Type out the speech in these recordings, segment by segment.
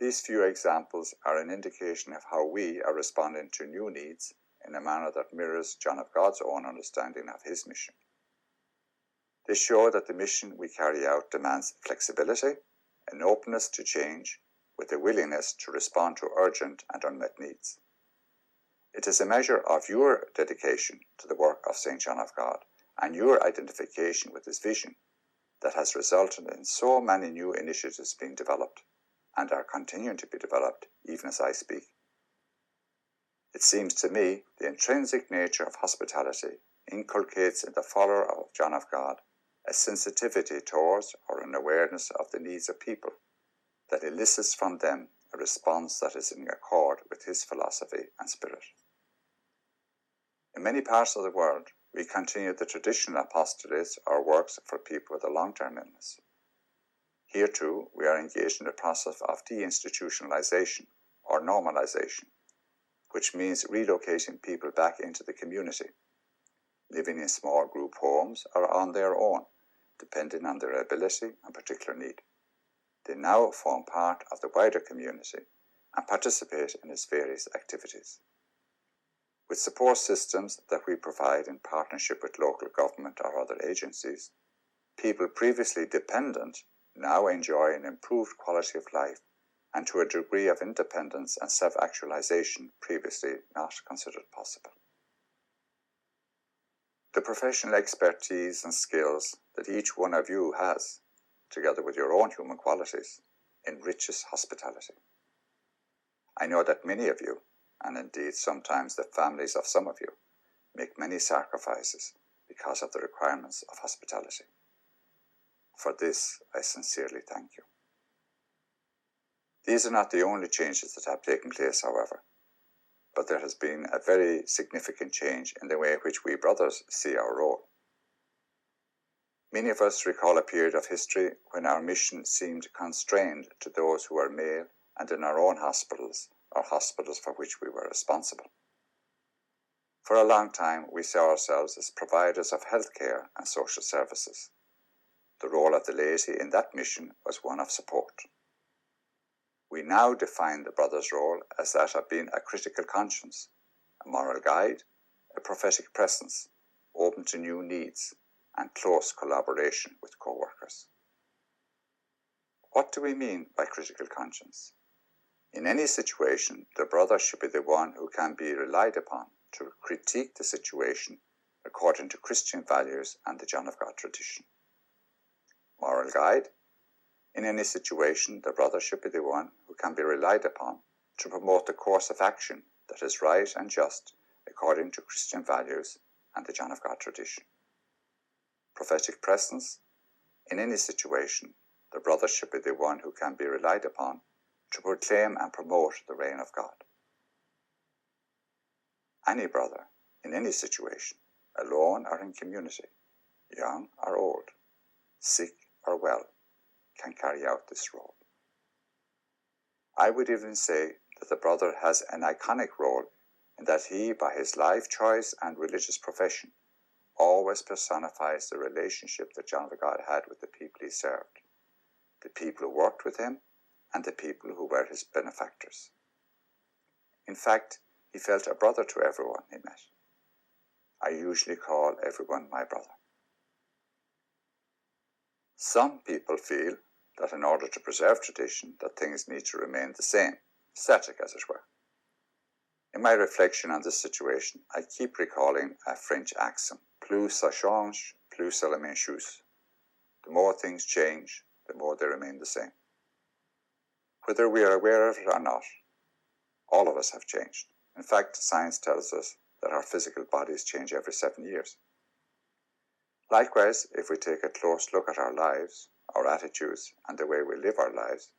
These few examples are an indication of how we are responding to new needs in a manner that mirrors John of God's own understanding of his mission. They show that the mission we carry out demands flexibility, an openness to change, with a willingness to respond to urgent and unmet needs. It is a measure of your dedication to the work of St. John of God and your identification with his vision that has resulted in so many new initiatives being developed and are continuing to be developed even as I speak. It seems to me the intrinsic nature of hospitality inculcates in the follower of John of God a sensitivity towards or an awareness of the needs of people that elicits from them a response that is in accord with his philosophy and spirit. In many parts of the world, we continue the traditional apostolates or works for people with a long-term illness. Here too, we are engaged in the process of deinstitutionalization or normalization, which means relocating people back into the community, living in small group homes or on their own, depending on their ability and particular need. They now form part of the wider community and participate in its various activities. With support systems that we provide in partnership with local government or other agencies, people previously dependent now enjoy an improved quality of life and to a degree of independence and self-actualization previously not considered possible. The professional expertise and skills that each one of you has, together with your own human qualities, enriches hospitality. I know that many of you, and indeed sometimes the families of some of you, make many sacrifices because of the requirements of hospitality. For this, I sincerely thank you. These are not the only changes that have taken place, however, but there has been a very significant change in the way in which we brothers see our role. Many of us recall a period of history when our mission seemed constrained to those who were male and in our own hospitals or hospitals for which we were responsible. For a long time, we saw ourselves as providers of health care and social services. The role of the laity in that mission was one of support. We now define the brother's role as that of being a critical conscience, a moral guide, a prophetic presence, open to new needs, and close collaboration with co-workers. What do we mean by critical conscience? In any situation, the brother should be the one who can be relied upon to critique the situation according to Christian values and the John of God tradition. Moral guide. In any situation, the brother should be the one who can be relied upon to promote the course of action that is right and just according to Christian values and the John of God tradition. Prophetic presence. In any situation, the brother should be the one who can be relied upon to proclaim and promote the reign of God. Any brother, in any situation, alone or in community, young or old, sick or well, can carry out this role. I would even say that the brother has an iconic role in that he, by his life choice and religious profession, always personifies the relationship that John of God had with the people he served, the people who worked with him, and the people who were his benefactors. In fact, he felt a brother to everyone he met. I usually call everyone my brother. Some people feel that in order to preserve tradition, that things need to remain the same, static as it were. In my reflection on this situation, I keep recalling a French axiom, plus ça change, plus c'est la même chose. The more things change, the more they remain the same. Whether we are aware of it or not, all of us have changed. In fact, science tells us that our physical bodies change every 7 years. Likewise, if we take a close look at our lives, our attitudes, and the way we live our lives,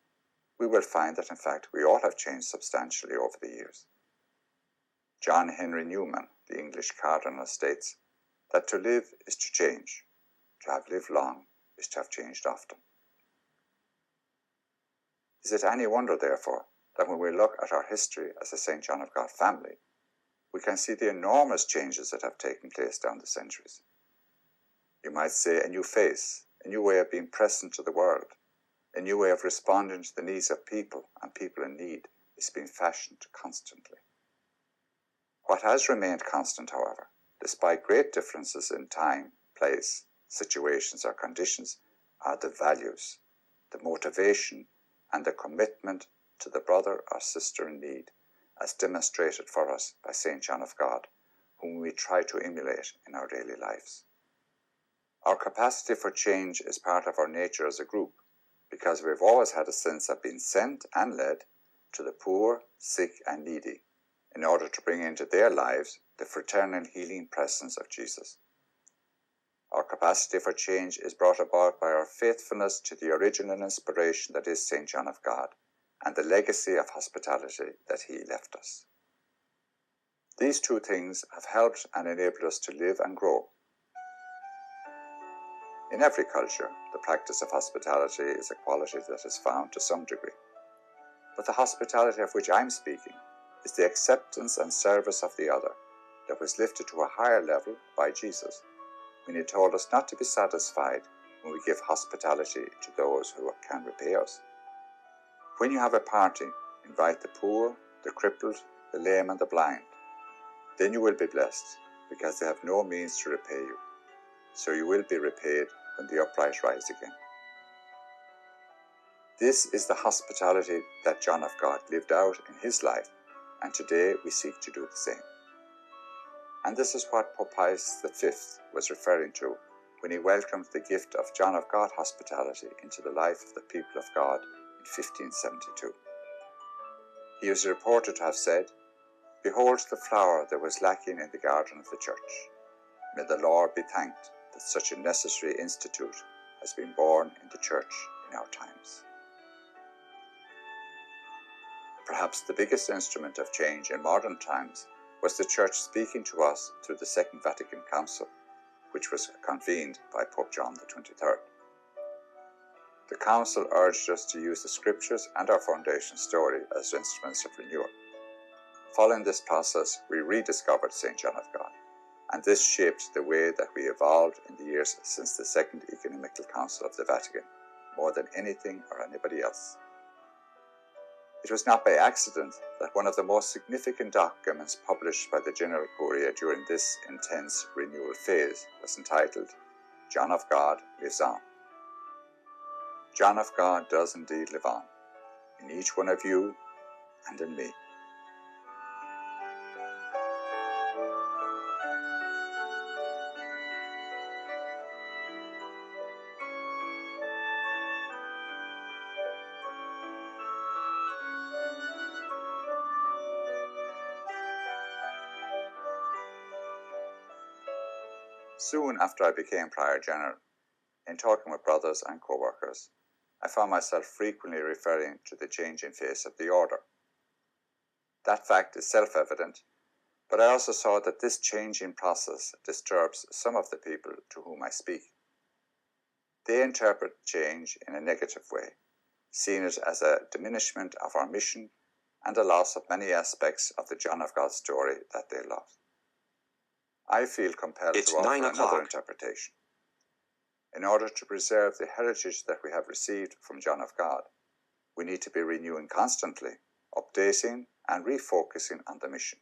we will find that in fact we all have changed substantially over the years. John Henry Newman, the English cardinal, states that to live is to change, to have lived long is to have changed often. Is it any wonder, therefore, that when we look at our history as a St. John of God family, we can see the enormous changes that have taken place down the centuries? You might say a new face, a new way of being present to the world, A new way of responding to the needs of people and people in need is being fashioned constantly. What has remained constant, however, despite great differences in time, place, situations or conditions, are the values, the motivation and the commitment to the brother or sister in need, as demonstrated for us by St. John of God, whom we try to emulate in our daily lives. Our capacity for change is part of our nature as a group, because we've always had a sense of being sent and led to the poor, sick and needy, in order to bring into their lives the fraternal healing presence of Jesus. Our capacity for change is brought about by our faithfulness to the original inspiration that is St. John of God, and the legacy of hospitality that he left us. These two things have helped and enabled us to live and grow. In every culture, the practice of hospitality is a quality that is found to some degree. But the hospitality of which I'm speaking is the acceptance and service of the other that was lifted to a higher level by Jesus, when he told us not to be satisfied when we give hospitality to those who can repay us. When you have a party, invite the poor, the crippled, the lame and the blind. Then you will be blessed, because they have no means to repay you. So you will be repaid when the upright rise again. This is the hospitality that John of God lived out in his life, and today we seek to do the same. And this is what Pope Pius V was referring to when he welcomed the gift of John of God hospitality into the life of the people of God in 1572. He is reported to have said, "Behold the flower that was lacking in the garden of the church. May the Lord be thanked that such a necessary institute has been born in the church in our times." Perhaps the biggest instrument of change in modern times was the Church speaking to us through the Second Vatican Council, which was convened by Pope John XXIII. The Council urged us to use the Scriptures and our foundation story as instruments of renewal. Following this process, we rediscovered St. John of God, and this shaped the way that we evolved in the years since the Second Ecumenical Council of the Vatican, more than anything or anybody else. It was not by accident that one of the most significant documents published by the General Curia during this intense renewal phase was entitled, "John of God Lives On." John of God does indeed live on, in each one of you and in me. Soon after I became Prior General, in talking with brothers and co-workers, I found myself frequently referring to the changing face of the order. That fact is self-evident, but I also saw that this changing process disturbs some of the people to whom I speak. They interpret change in a negative way, seeing it as a diminishment of our mission and a loss of many aspects of the John of God story that they love. I feel compelled to offer another interpretation. In order to preserve the heritage that we have received from John of God, we need to be renewing constantly, updating and refocusing on the mission,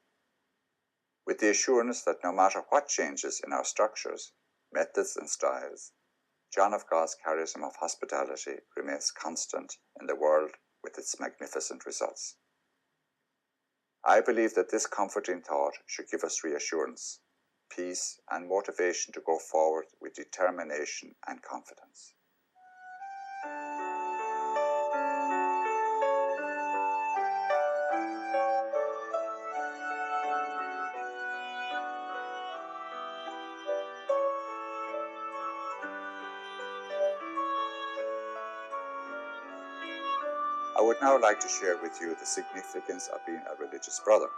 with the assurance that no matter what changes in our structures, methods and styles, John of God's charism of hospitality remains constant in the world with its magnificent results. I believe that this comforting thought should give us reassurance, peace and motivation to go forward with determination and confidence. I would now like to share with you the significance of being a religious brother.